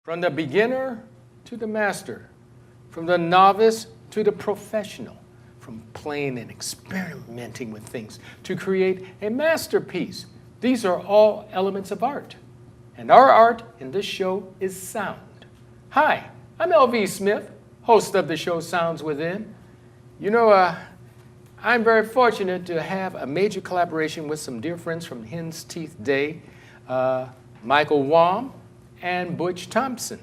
From the beginner to the master, from the novice to the professional, from playing and experimenting with things to create a masterpiece. These are all elements of art. And our art in this show is sound. Hi, I'm L.V. Smith, host of the show Sounds Within. You know, I'm very fortunate to have a major collaboration with some dear friends from Hen's Teeth Day, Michael Womble and Butch Thomson.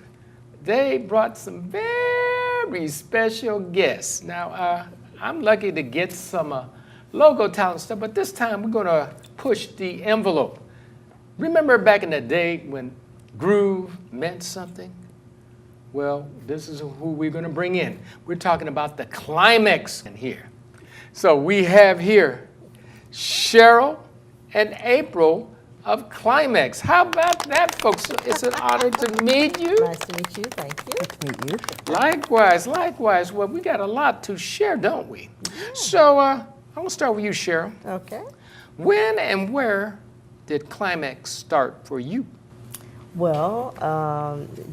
They brought some very special guests. Now, I'm lucky to get some logo talent stuff, but this time we're going to push the envelope. Remember back in the day when groove meant something? Well, this is who we're going to bring in. We're talking about the Klymaxx in here. So we have here Cheryl and April of Klymaxx. How about that, folks? It's an honor to meet you. Nice to meet you. Thank you. Good to meet you. Likewise, likewise. Well, we got a lot to share, don't we? Yeah. So I want to start with you, Cheryl. Okay. When and where did Klymaxx start for you? Well,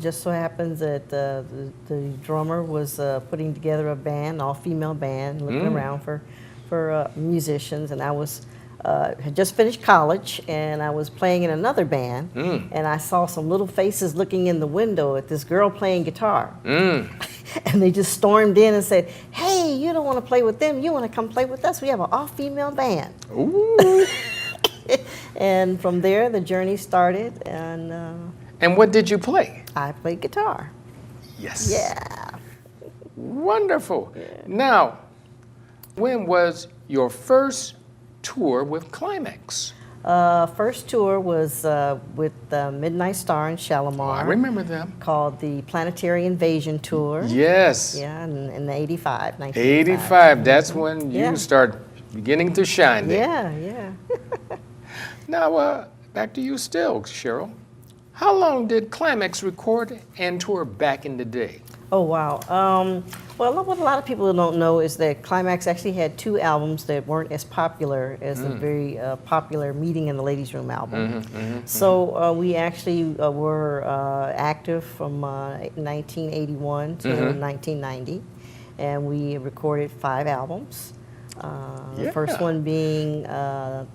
just so happens that the drummer was putting together a band, all-female band, looking around for musicians, and I was had just finished college, and I was playing in another band, and I saw some little faces looking in the window at this girl playing guitar. And they just stormed in and said, "Hey, you don't want to play with them, you want to come play with us? We have an all-female band." Ooh. And from there, the journey started. And what did you play? I played guitar. Yes. Yeah. Wonderful. Yeah. Now, when was your first tour with Klymaxx? First tour was with Midnight Star in Shalimar. I remember them. Called the Planetary Invasion Tour. Yes. Yeah, in the 1985. 85, that's when you start beginning to shine there. Yeah. Now, back to you still, Cheryl. How long did Klymaxx record and tour back in the day? Oh, wow. Well, what a lot of people don't know is that Klymaxx actually had two albums that weren't as popular as the very popular Meeting in the Ladies' Room album. So we actually were active from 1981 to 1990, and we recorded 5 albums. The first one being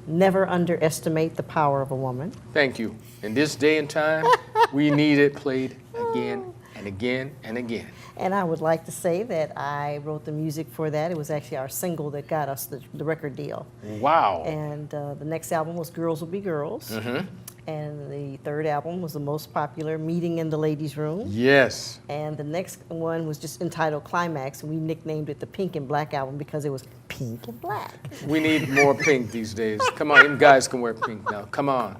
Never Underestimate the Power of a Woman. Thank you. In this day and time, we need it played again and again and again. And I would like to say that I wrote the music for that. It was actually our single that got us the record deal. Wow. And the next album was Girls Will Be Girls. And the third album was the most popular, Meeting in the Ladies' Room. Yes. And the next one was just entitled Klymaxx, and we nicknamed it the Pink and Black album because it was pink and black. We need more pink these days. Come on, even guys can wear pink now. Come on.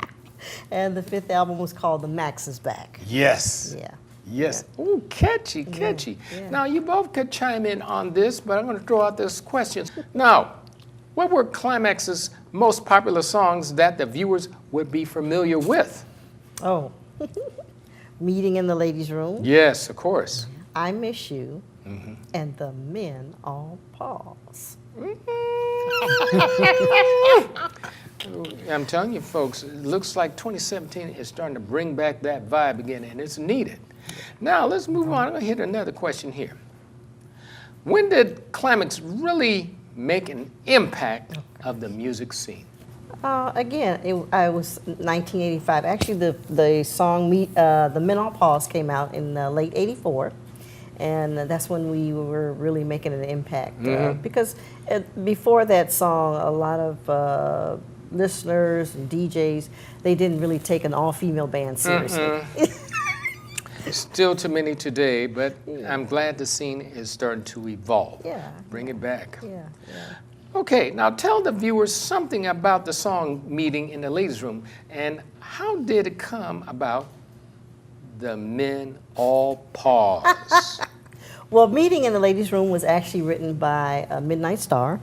And the 5th album was called The Max Is Back. Yes. Yeah. Yes. Ooh, catchy, catchy. Yeah. Now, you both could chime in on this, but I'm going to throw out this question. Now, what were Klymaxx's most popular songs that the viewers would be familiar with? Oh, Meeting in the Ladies' Room. Yes, of course. I Miss You, and The Men All Pause. I'm telling you, folks, it looks like 2017 is starting to bring back that vibe again, and it's needed. Now, let's move on. I'm going to hit another question here. When did Klymaxx really make an impact of the music scene? Again, it was 1985. Actually, the song The Men All Pause came out in late 84. And that's when we were really making an impact. Because before that song, a lot of listeners and DJs, they didn't really take an all-female band seriously. Still too many today, but I'm glad the scene is starting to evolve. Yeah. Bring it back. Yeah. Okay, now tell the viewers something about the song Meeting in the Ladies' Room, and how did it come about The Men All Pause? Well, Meeting in the Ladies' Room was actually written by Midnight Star.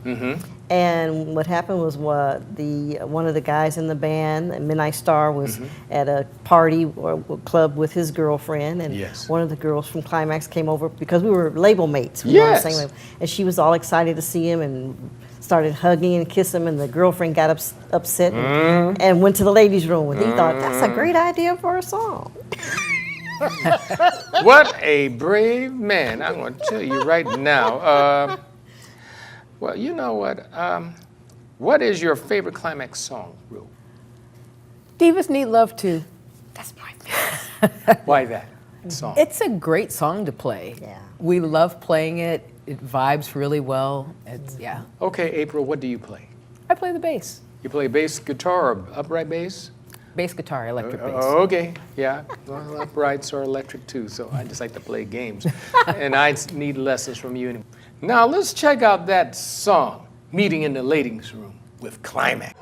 And what happened was one of the guys in the band, Midnight Star, was at a party or club with his girlfriend, and one of the girls from Klymaxx came over because we were label mates. We were on the same label, and she was all excited to see him and started hugging and kissing him, and the girlfriend got upset and went to the ladies' room, and he thought, that's a great idea for a song. What a brave man. I'm going to tell you right now. Well, you know what is your favorite Klymaxx song, Rue? Divas Need Love Too. That's my favorite. Why that song? It's a great song to play. Yeah. We love playing it. It vibes really well. It's, yeah. Okay, April, what do you play? I play the bass. You play bass guitar or upright bass? Bass guitar, electric bass. Okay, yeah. Well, uprights are electric too, so I just like to play games. And I need lessons from you. Now let's check out that song, Meeting in the Ladies' Room with Klymaxx.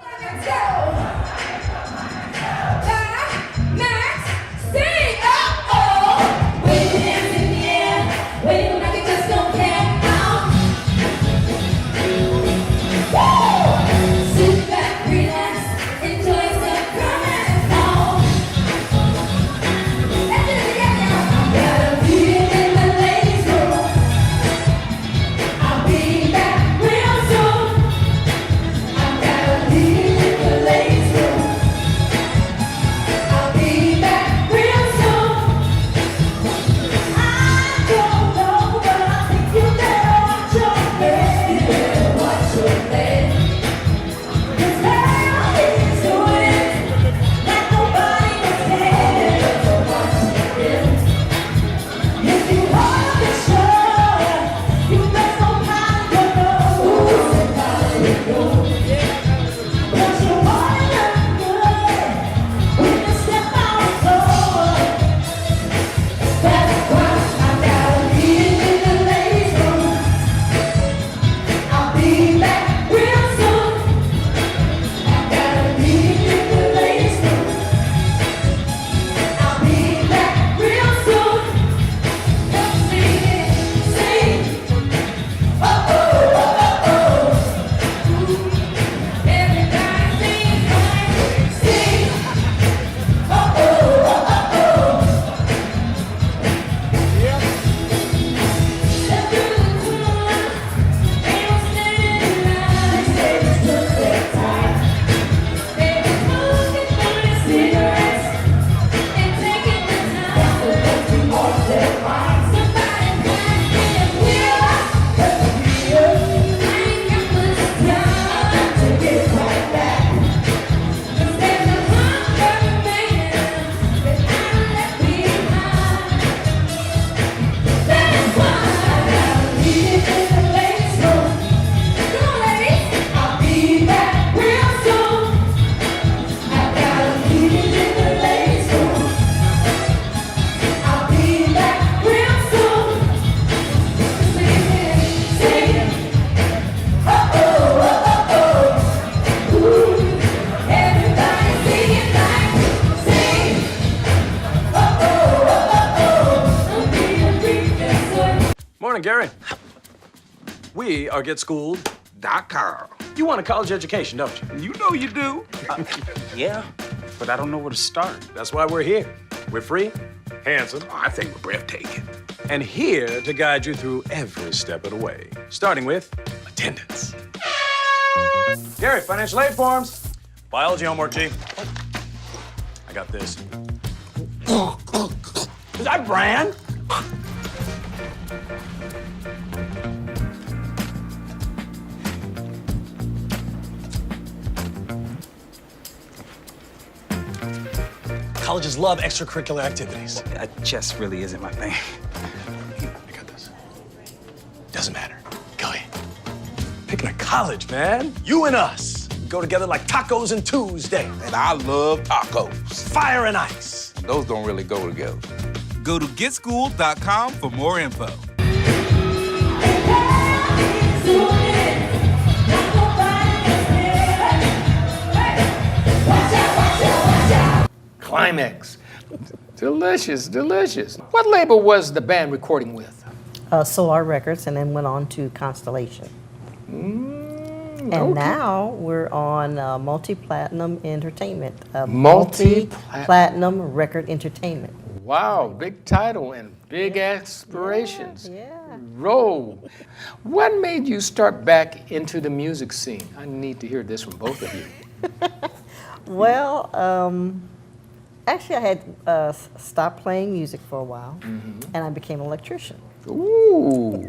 Morning, Gary. We are GetSchooled.com. You want a college education, don't you? You know you do. Yeah, but I don't know where to start. That's why we're here. We're free, handsome, I think we're breathtaking. and here to guide you through every step of the way, starting with attendance. Gary, financial aid forms. Biology homework, G. I got this. Is that brand? Colleges love extracurricular activities. Chess really isn't my thing. I got this. Doesn't matter. Go ahead. Picking a college, man. You and us. We go together like tacos and Tuesday. And I love tacos. Fire and ice. Those don't really go together. Go to getschool.com for more info. Klymaxx. Delicious, delicious. What label was the band recording with? Solar Records, and then went on to Constellation. And okay. now we're on Multi-Platinum Entertainment. Multi-Platinum Record Entertainment. Wow, big title and big aspirations. Yeah. Roll. What made you start back into the music scene? I need to hear this from both of you. Well, Actually, I had stopped playing music for a while, and I became an electrician Ooh.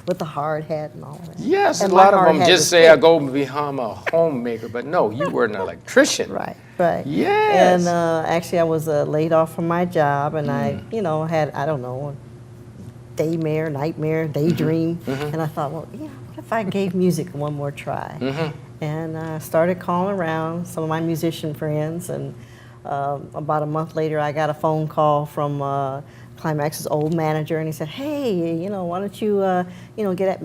with the hard hat and all of that. Yes, And a my lot of hard them hat just was say I thick. go become a homemaker, but no, you were an electrician. Right, right. Yes. And actually, I was laid off from my job, and I, had, I don't know, daymare, nightmare, daydream. And I thought, well, what if I gave music one more try? And I started calling around some of my musician friends, and about a month later, I got a phone call from Klymaxx's old manager, and he said, "Hey, why don't you,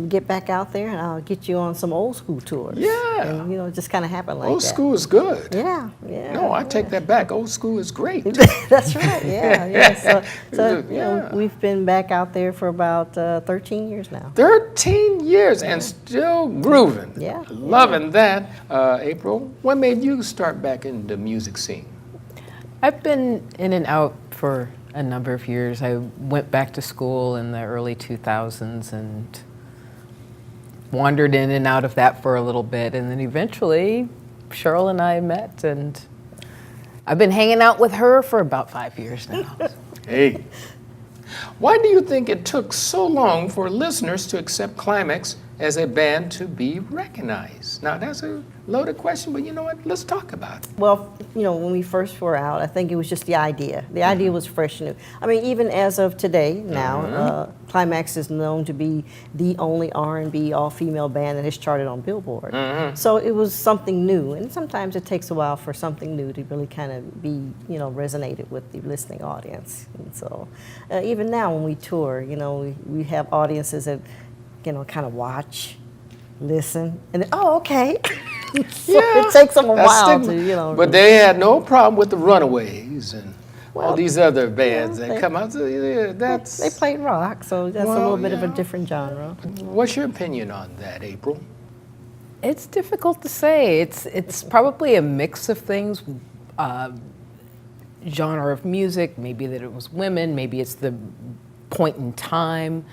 get back out there, and I'll get you on some old school tours." Yeah. And it just kind of happened like Old that. school is good. Yeah, yeah. No, I take that back. Old school is great. That's right. Yeah, yeah. So Yeah. we've been back out there for about 13 years now. 13 years and still grooving. Yeah. Loving that. April, what made you start back in the music scene? I've been in and out for a number of years. I went back to school in the early 2000s and wandered in and out of that for a little bit. And then eventually, Cheryl and I met, and I've been hanging out with her for about 5 years now. Hey. Why do you think it took so long for listeners to accept Klymaxx as a band to be recognized? Now, that's a loaded question, but you know what? Let's talk about it. Well, when we first were out, I think it was just the idea. The idea was fresh and new. I mean, even as of today, now, Klymaxx is known to be the only R&B all-female band that has charted on Billboard. So it was something new, and sometimes it takes a while for something new to really kind of be, resonated with the listening audience. And so even now when we tour, we have audiences that, kind of watch, listen, and then, oh, okay. So it takes them a That's while stigma. to, But they had no problem with the Runaways and all Well, these other bands yeah, that come out. So, yeah, that's. They played rock, so that's a Well, little bit of a yeah. different genre. What's your opinion on that, April? It's difficult to say. It's probably a mix of things. Genre of music, maybe that it was women, maybe it's the point in time.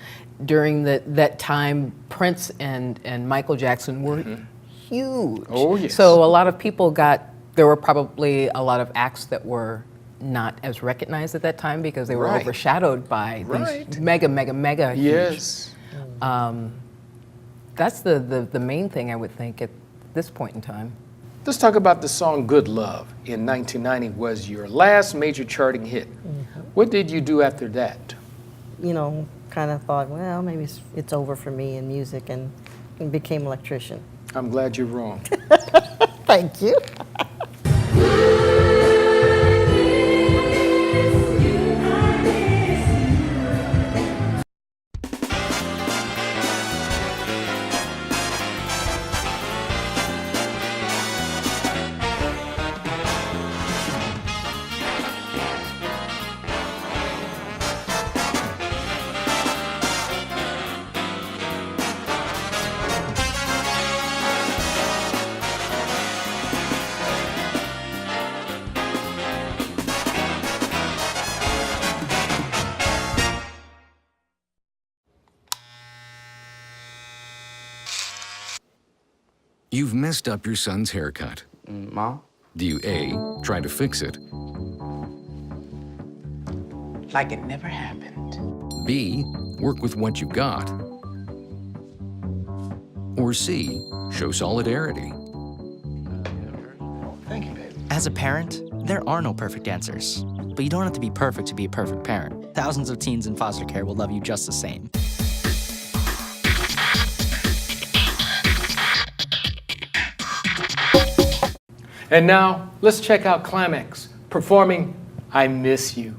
During that time, Prince and Michael Jackson were huge. Oh, yes. So a lot of people there were probably a lot of acts that were not as recognized at that time because they were Right. overshadowed by Right. these mega huge. Yes. That's the main thing I would think at this point in time. Let's talk about the song Good Love. In 1990 was your last major charting hit. What did you do after that? Kind of thought, well, maybe it's over for me in music, and became an electrician. I'm glad you're wrong. Thank you. You've messed up your son's haircut. Mom? Do you A, try to fix it, Like it never happened. B, work with what you've got, or C, show solidarity? As a parent, there are no perfect answers. But you don't have to be perfect to be a perfect parent. Thousands of teens in foster care will love you just the same. And now, let's check out Klymaxx performing I Miss You.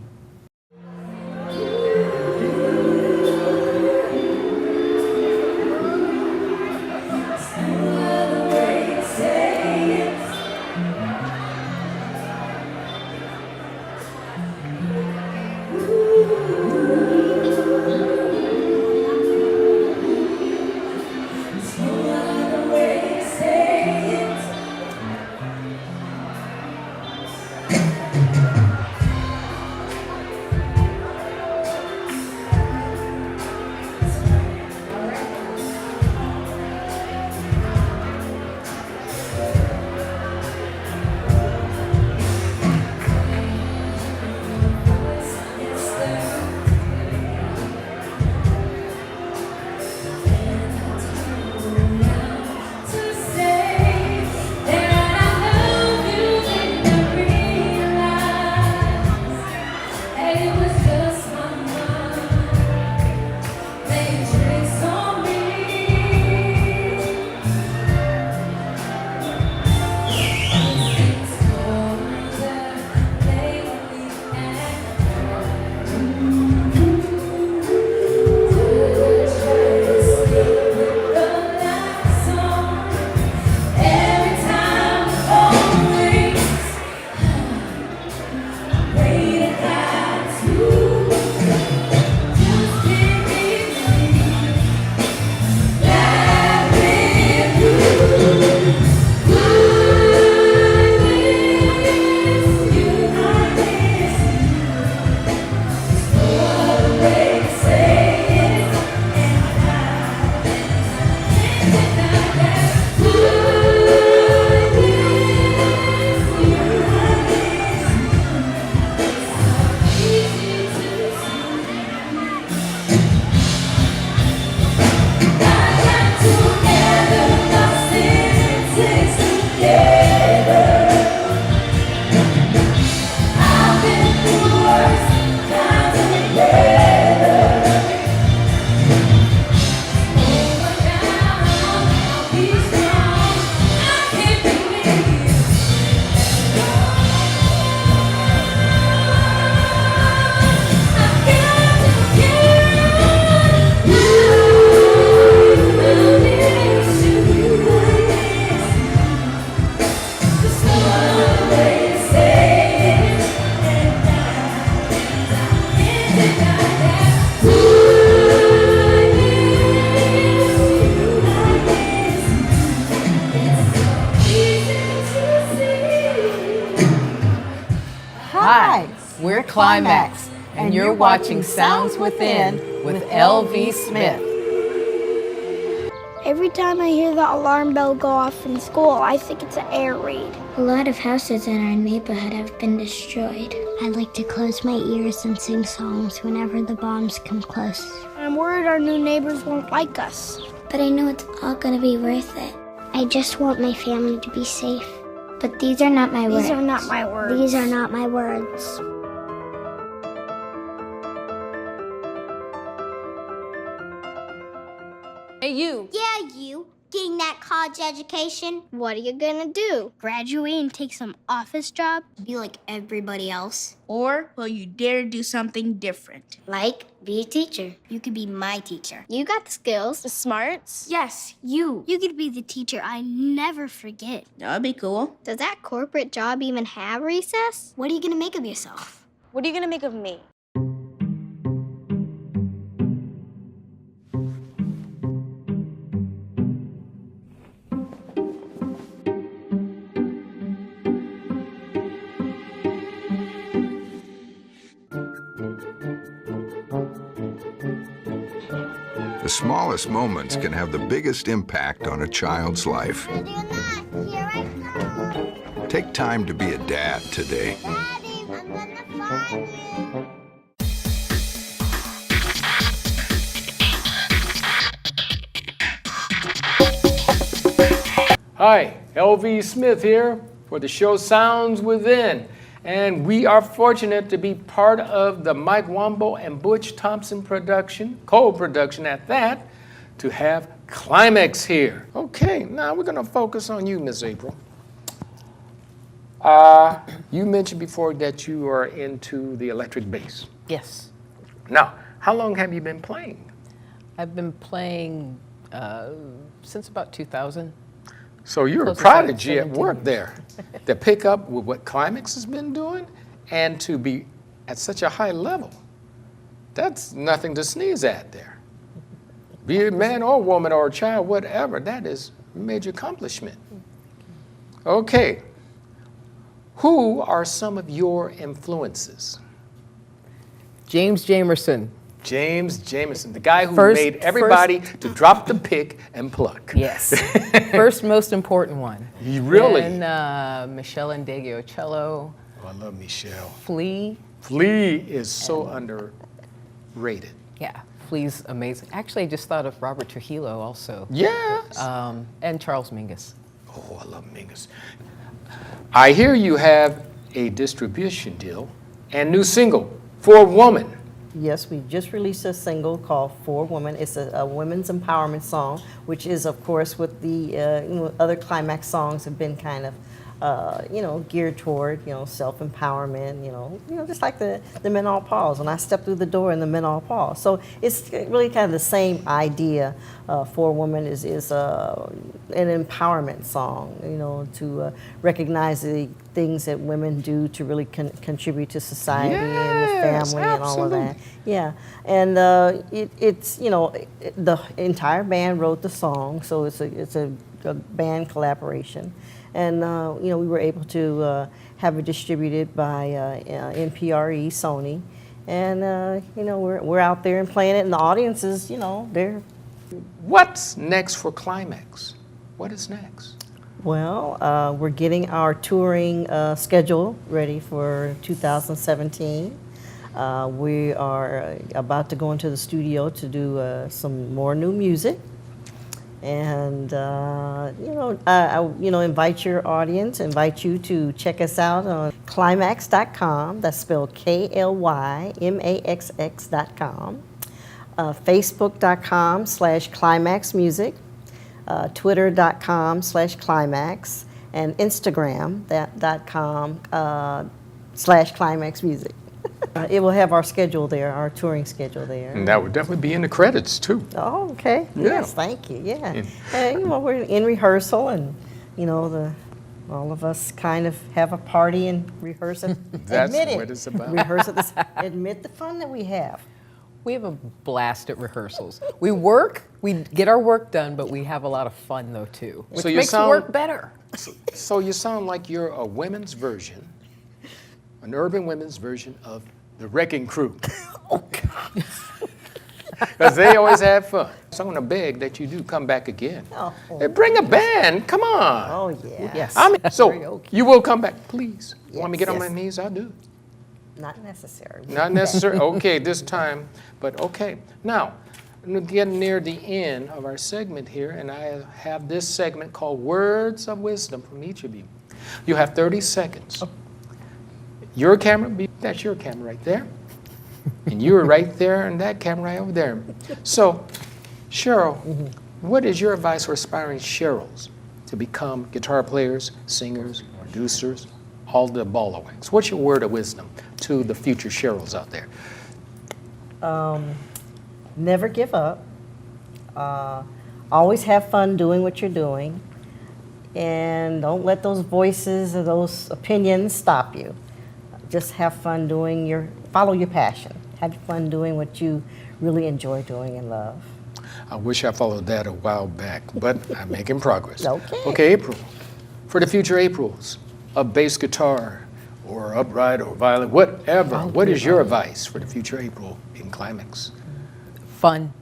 Hi, we're Klymaxx, and you're watching Sounds Within with L.V. Smith. Every time I hear the alarm bell go off in school, I think it's an air raid. A lot of houses in our neighborhood have been destroyed. I like to close my ears and sing songs whenever the bombs come close. I'm worried our new neighbors won't like us. But I know it's all gonna be worth it. I just want my family to be safe. But these are not my words. These are not my words. These are not my words. Hey, you. Yeah, you. Getting that college education. What are you gonna do? Graduate and take some office job? Be like everybody else? Or will you dare do something different? Like, be a teacher. You could be my teacher. You got the skills, the smarts. Yes, you. You could be the teacher I never forget. That'd be cool. Does that corporate job even have recess? What are you gonna make of yourself? What are you gonna make of me? The smallest moments can have the biggest impact on a child's life. Ready or not, here I come. Take time to be a dad today. Daddy, I'm gonna find you. Hi, L.V. Smith here for the show Sounds Within. And we are fortunate to be part of the Mike Womble and Butch Thomson production, co-production at that, to have Klymaxx here. Okay, now we're gonna focus on you, Miss April. You mentioned before that you are into the electric bass. Yes. Now, how long have you been playing? I've been playing since about 2000. So you're a Close to prodigy at 17 work years. there. To pick up with what Klymaxx has been doing and to be at such a high level. That's nothing to sneeze at there. Be it man or woman or a child, whatever, that is a major accomplishment. Okay, who are some of your influences? James Jamerson. James Jamerson, the guy who First- made everybody to drop the pick and pluck. Yes. First most important one. You really? And Michelle Ndegeocello. Oh, I love Michelle. Flea. Flea is so underrated. Yeah, Flea's amazing. Actually, I just thought of Robert Trujillo also. Yes. And Charles Mingus. Oh, I love Mingus. I hear you have a distribution deal and new single, For a Woman. Yes, we just released a single called For Woman. It's a women's empowerment song, which is, of course, what the other Klymaxx songs have been kind of, geared toward, self-empowerment, just like the men all pause. When I step through the door and the men all pause. So it's really kind of the same idea. For a Woman is an empowerment song, to recognize the things that women do to really contribute to society and the family and all of that. Yeah, and it's the entire band wrote the song, so it's a band collaboration, and we were able to have it distributed by NPRE, Sony, and we're out there and playing it, and the audiences, they're. What's next for Klymaxx? What is next? Well, we're getting our touring schedule ready for 2017. We are about to go into the studio to do some more new music. And, invite your audience, invite you to check us out on Klymaxx.com. That's spelled KLYMAXX.com. Facebook.com/KlymaxxMusic. Twitter.com/Klymaxx, and Instagram.com/KlymaxxMusic. It will have our schedule there, our touring schedule there. And that would definitely be in the credits too. Oh, okay. Yeah. Yes, thank you. Yeah. We're in rehearsal, and all of us kind of have a party and rehearse it. That's admit it. what it's about. Rehearse it. Admit the fun that we have. We have a blast at rehearsals. We work, we get our work done, but we have a lot of fun though too, which makes the work better. So you sound like you're a women's version an urban women's version of the Wrecking Crew. Oh, God. Because they always have fun. So I'm going to beg that you do come back again. Oh. Hey, bring a band. Come on. Oh, yeah. Yes. So you will come back, please. Yes, Want me to get on yes. my knees? I'll do it. Not necessary. Not necessary. Okay, this time, but okay. Now, we're getting near the end of our segment here, and I have this segment called Words of Wisdom from each of you. You have 30 seconds. Your camera, that's your camera right there. And you're right there, and that camera right over there. So, Cheryl, what is your advice for aspiring Cheryls to become guitar players, singers, producers, all the ball of wax? What's your word of wisdom to the future Cheryls out there? Never give up. Always have fun doing what you're doing. And don't let those voices or those opinions stop you. Just have fun follow your passion. Have fun doing what you really enjoy doing and love. I wish I followed that a while back, but I'm making progress. Okay. Okay, April. For the future Aprils, a bass guitar or upright or violin, whatever. What is your advice for the future April in Klymaxx? Fun,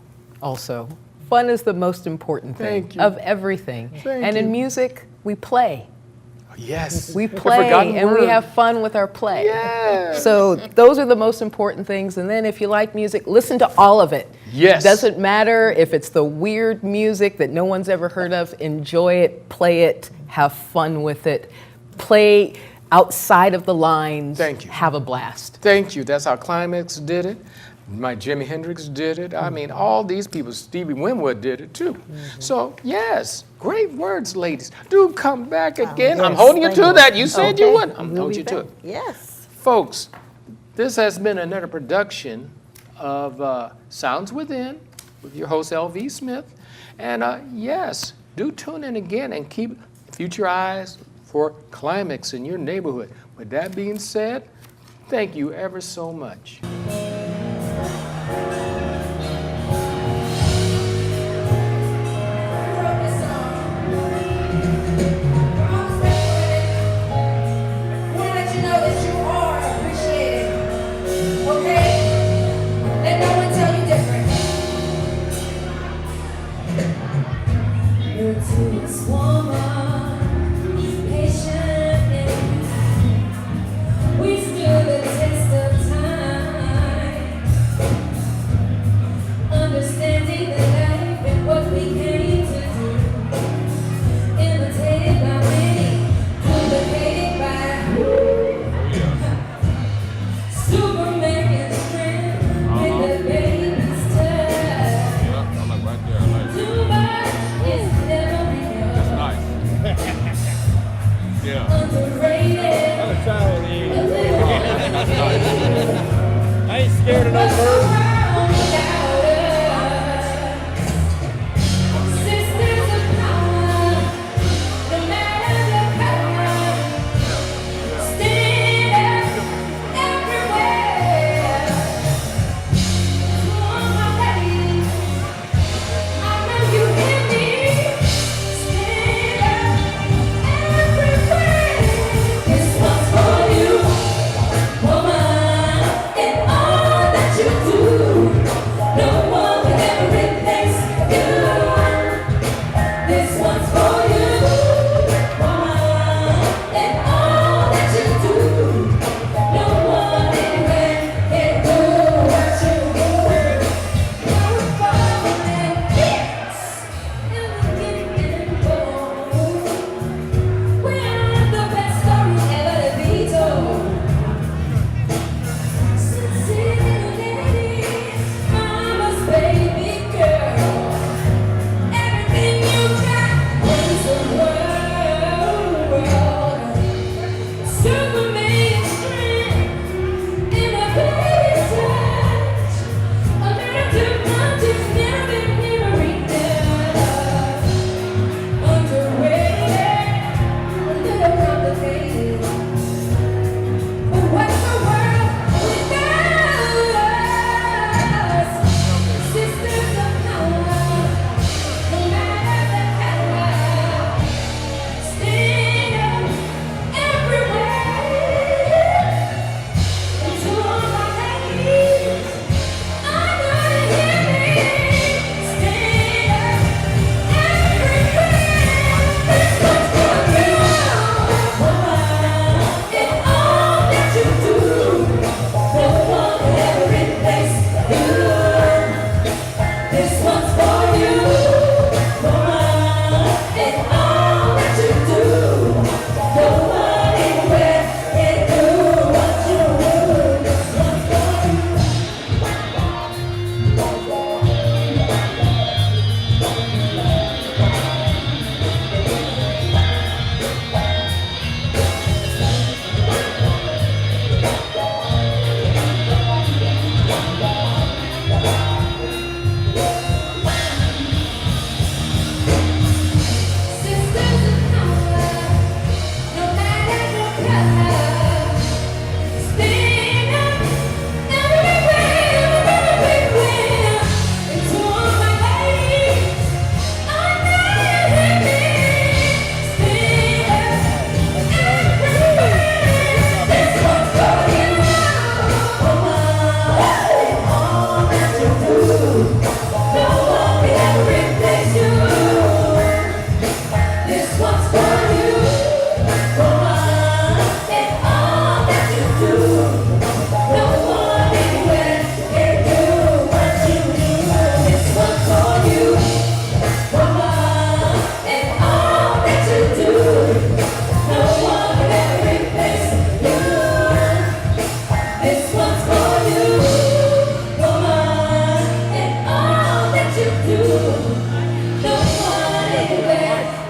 also. Fun is the most important thing Thank you. of everything. Thank and you. in music, we play. Yes. We A play forgotten and we word. have fun with our play. Yes. So those are the most important things. And then if you like music, listen to all of it. Yes. Doesn't matter if it's the weird music that no one's ever heard of. Enjoy it, play it, have fun with it. Play outside of the lines. Thank you. Have a blast. Thank you. That's how Klymaxx did it. My Jimi Hendrix did it. I mean, all these people, Stevie Winwood did it too. So, yes, great words, ladies. Do come back again. I'm yes, holding you thank to you. that. You said you Okay. would. I'm We'll holding be you to back. it. Yes. Folks, this has been another production of Sounds Within with your host, L.V. Smith. And yes, do tune in again and keep future eyes for Klymaxx in your neighborhood. With that being said, thank you ever so much. I ain't scared of no bird. You do.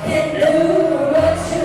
It knew what to